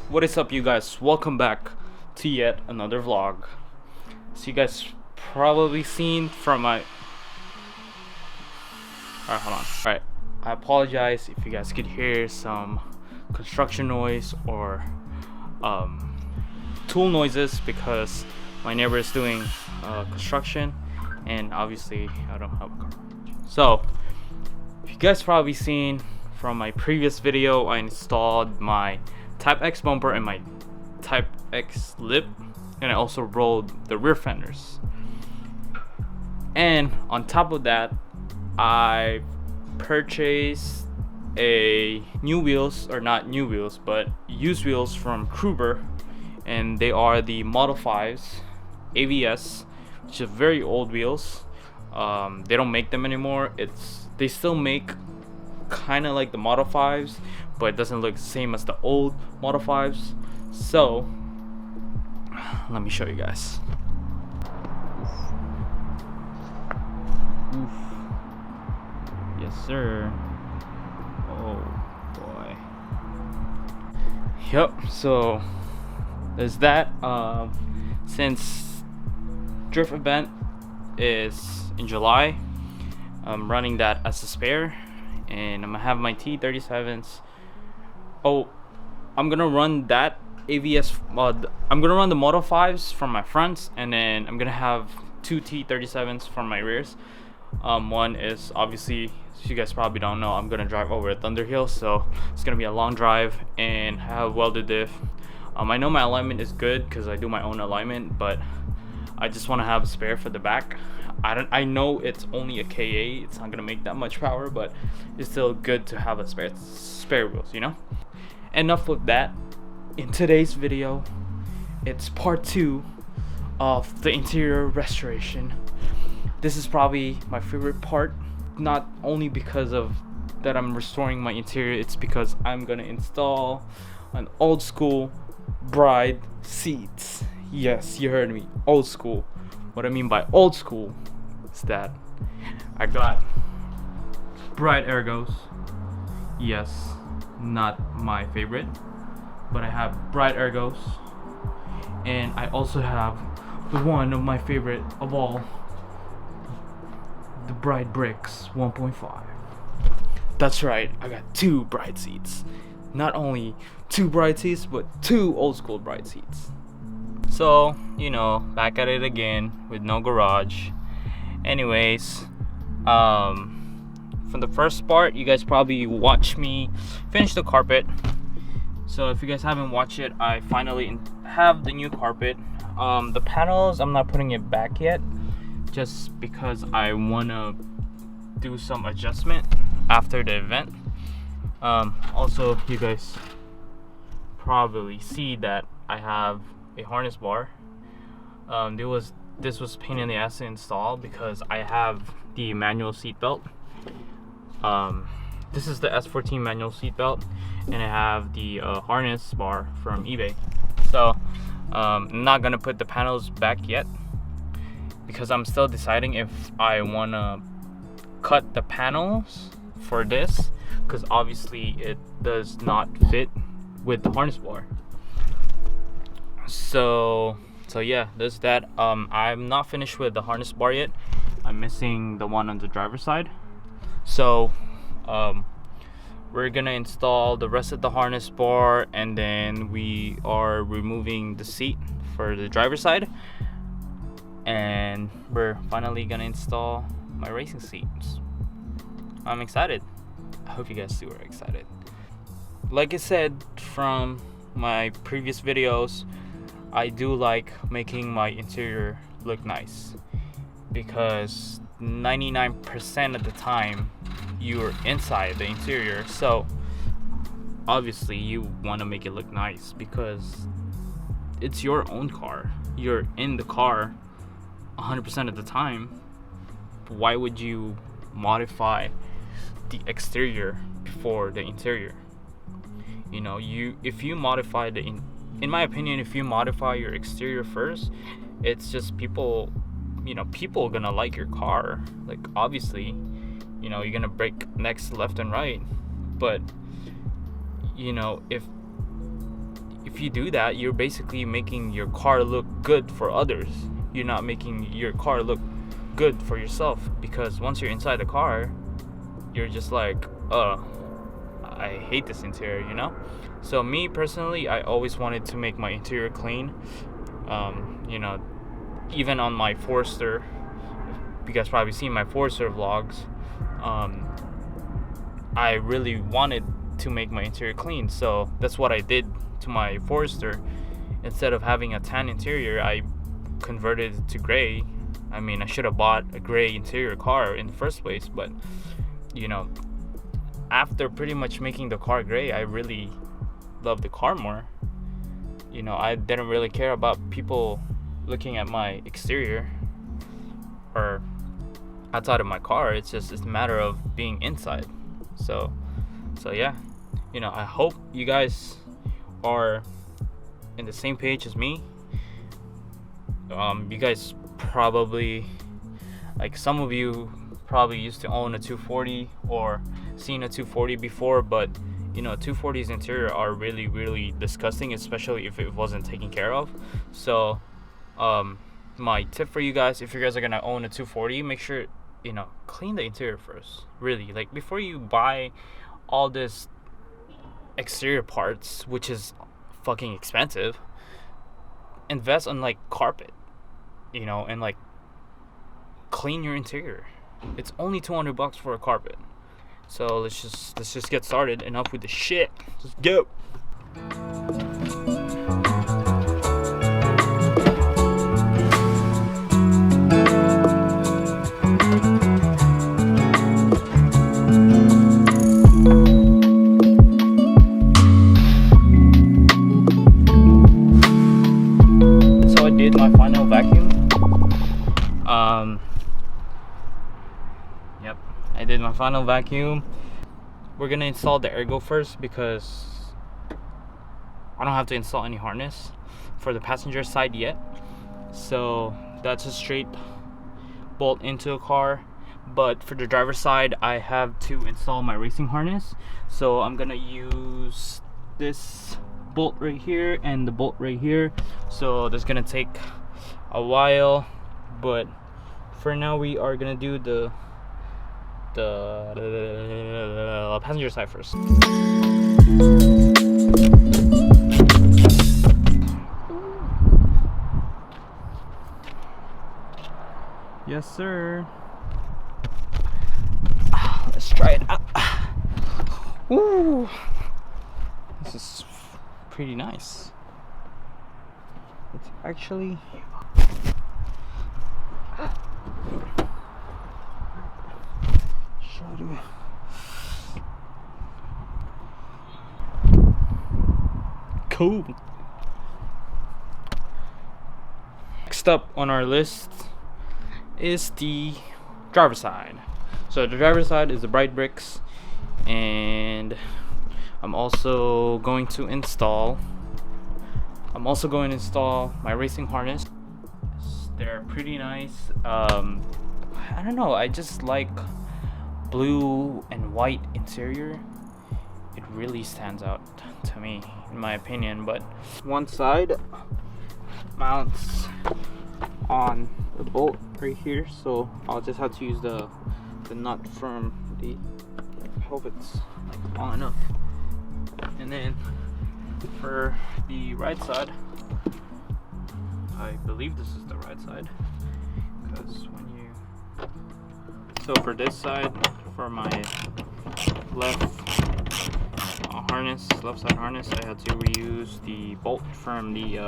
What is up, you guys? Welcome back to yet another vlog. So you guys probably seen from my alright, hold on. Alright, I apologize if you guys could hear some construction noise or tool noises because my neighbor is doing construction and obviously I don't have a car. So you guys probably seen from my previous video, I installed my Type X bumper and my Type X lip, and I also rolled the rear fenders. And on top of that, I purchased a new wheels, or not new wheels, but used wheels from Kruber, and they are the Model 5s AVS, which are very old wheels. They don't make them anymore. They still make kind of like the Model 5s, but it doesn't look the same as the old Model 5s. So let me show you guys. Oof. Yes sir. Oh boy. Yep, so there's that. Since drift event is in July, I'm running that as a spare, and I'm gonna have my T37s. Oh, I'm gonna run that AVS. I'm gonna run the Model 5s from my fronts, and then I'm gonna have two T37s from my rears. One is obviously, so you guys probably don't know, I'm gonna drive over at Thunderhill, so it's gonna be a long drive and have welded diff. I know my alignment is good because I do my own alignment, but I just want to have a spare for the back. I know it's only a KA, it's not gonna make that much power, but it's still good to have a spare wheels, you know. Enough with that. In today's video, it's part 2 of the interior restoration. This is probably my favorite part, not only because of that I'm restoring my interior, it's because I'm gonna install an old school bride seats. Yes, you heard me, old school. What I mean by old school is that I got bride ergos. Yes, not my favorite, but I have bride ergos, and I also have one of my favorite of all, the bride bricks 1.5. That's right, I got 2 bride seats. Not only 2 bride seats, but 2 old school bride seats. So, you know, back at it again with no garage. Anyways, from the first part, you guys probably watched me finish the carpet. So if you guys haven't watched it, I finally have the new carpet. The panels, I'm not putting it back yet, just because I wanna do some adjustment after the event. Also, you guys probably see that I have a harness bar. This was pain in the ass to install because I have the manual seat belt. This is the S13 manual seat belt, and I have the harness bar from eBay. So I'm not gonna put the panels back yet because I'm still deciding if I wanna cut the panels for this, because obviously it does not fit with the harness bar. So yeah, there's that. I'm not finished with the harness bar yet. I'm missing the one on the driver's side. So we're gonna install the rest of the harness bar, and then we are removing the seat for the driver's side, and we're finally gonna install my racing seats. I'm excited. I hope you guys too are excited. Like I said from my previous videos, I do like making my interior look nice, because 99% of the time you're inside the interior, so obviously you want to make it look nice because it's your own car. You're in the car 100% of the time. Why would you modify the exterior before the interior? You know, if you modify in my opinion, if you modify your exterior first, it's just people gonna like your car. Like, obviously, you're gonna break necks left and right, but if if you do that, you're basically making your car look good for others. You're not making your car look good for yourself, because once you're inside the car, you're just like, I hate this interior, you know? So me personally, I always wanted to make my interior clean. You know, even on my Forester, you guys probably seen my Forester vlogs, I really wanted to make my interior clean, so that's what I did to my Forester. Instead of having a tan interior, I converted it to gray. I mean, I should have bought a gray interior car in the first place, but you know, after pretty much making the car gray, I really love the car more. You know, I didn't really care about people looking at my exterior or outside of my car. It's a matter of being inside. So yeah, you know, I hope you guys are in the same page as me. You guys probably, like, some of you probably used to own a 240 or seen a 240 before, but you know, 240's interior are really, really disgusting, especially if it wasn't taken care of. So my tip for you guys, if you guys are gonna own a 240, make sure, you know, clean the interior first. Really, like, before you buy all this exterior parts, which is fucking expensive, invest on like carpet, you know, and like clean your interior. It's only $200 for a carpet. So let's just get started. Enough with the shit. Let's go. So I did my final vacuum. Yep, I did my final vacuum. We're gonna install the ergo first because I don't have to install any harness for the passenger side yet. So that's a straight bolt into a car. But for the driver's side, I have to install my racing harness. So I'm gonna use this bolt right here and the bolt right here. So that's gonna take a while, but for now we are gonna do the passenger side first. Yes, sir. Let's try it out. Woo! This is pretty nice. It's actually cool. Next up on our list is the driver's side. So the driver's side is the bright bricks, and I'm also going to install my racing harness. They're pretty nice. I don't know, I just like blue and white interior. It really stands out to me, in my opinion. But one side mounts on the bolt right here, so I'll just have to use the nut from the, I hope it's like long enough. And then for the right side, I believe this is the right side, because when you, so for this side, for my left side harness, I had to reuse the bolt from the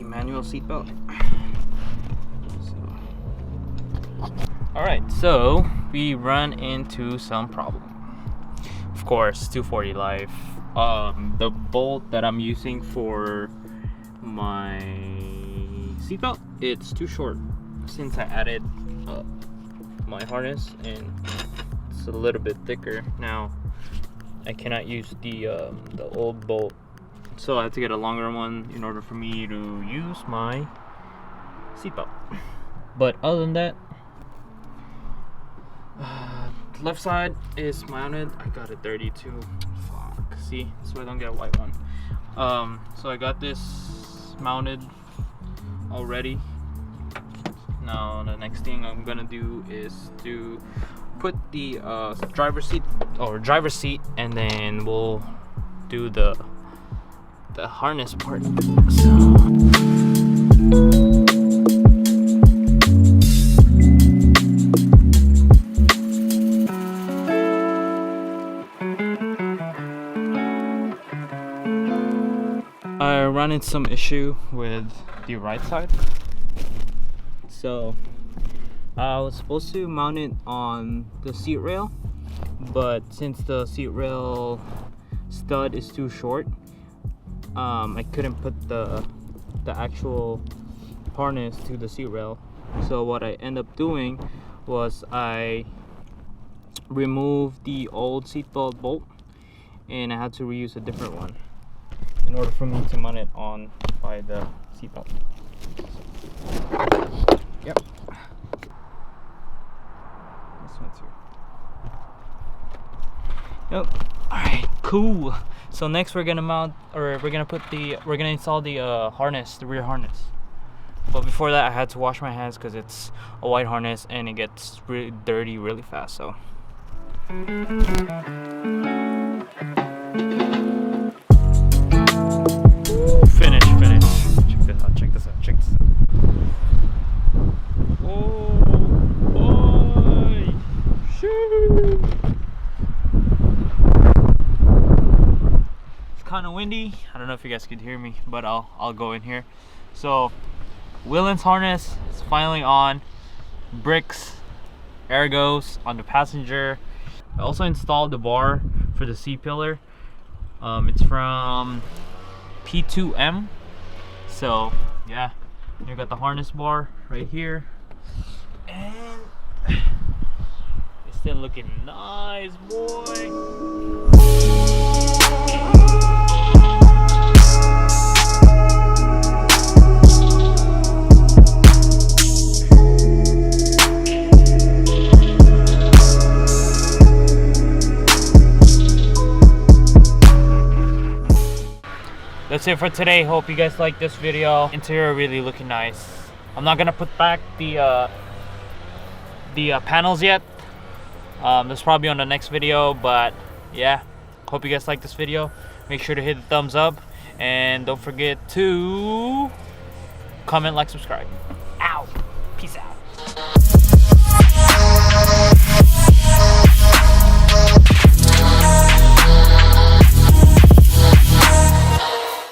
manual seat belt. Alright, so we run into some problem. Of course, 240 life. The bolt that I'm using for my seatbelt, it's too short since I added my harness, and it's a little bit thicker now. I cannot use the old bolt, so I have to get a longer one in order for me to use my seatbelt. But other than that, left side is mounted. I got a 32. Fuck. see, so I don't get a white one. So I got this mounted already. Now the next thing I'm gonna do is to put the driver's seat, and then we'll do the harness part. I ran into some issue with the right side. So I was supposed to mount it on the seat rail, but since the seat rail stud is too short, I couldn't put the actual harness to the seat rail. So what I ended up doing was I removed the old seatbelt bolt, and I had to reuse a different one in order for me to mount it on by the seatbelt. Yep. This one's here. Yep. Alright, cool. So next we're gonna install the harness, the rear harness. But before that I had to wash my hands because it's a white harness and it gets really dirty really fast, so. Finish. Check this out. Oh boy! Shoot! It's kind of windy. I don't know if you guys could hear me, but I'll go in here. So, Willen's harness is finally on. Bricks, ergos on the passenger. I also installed the bar for the C-pillar. It's from P2M. So yeah, you got the harness bar right here, and it's still looking nice, boy. That's it for today. Hope you guys like this video. Interior really looking nice. I'm not gonna put back the panels yet. That's probably on the next video, but yeah, hope you guys like this video. Make sure to hit the thumbs up and don't forget to comment, like, subscribe.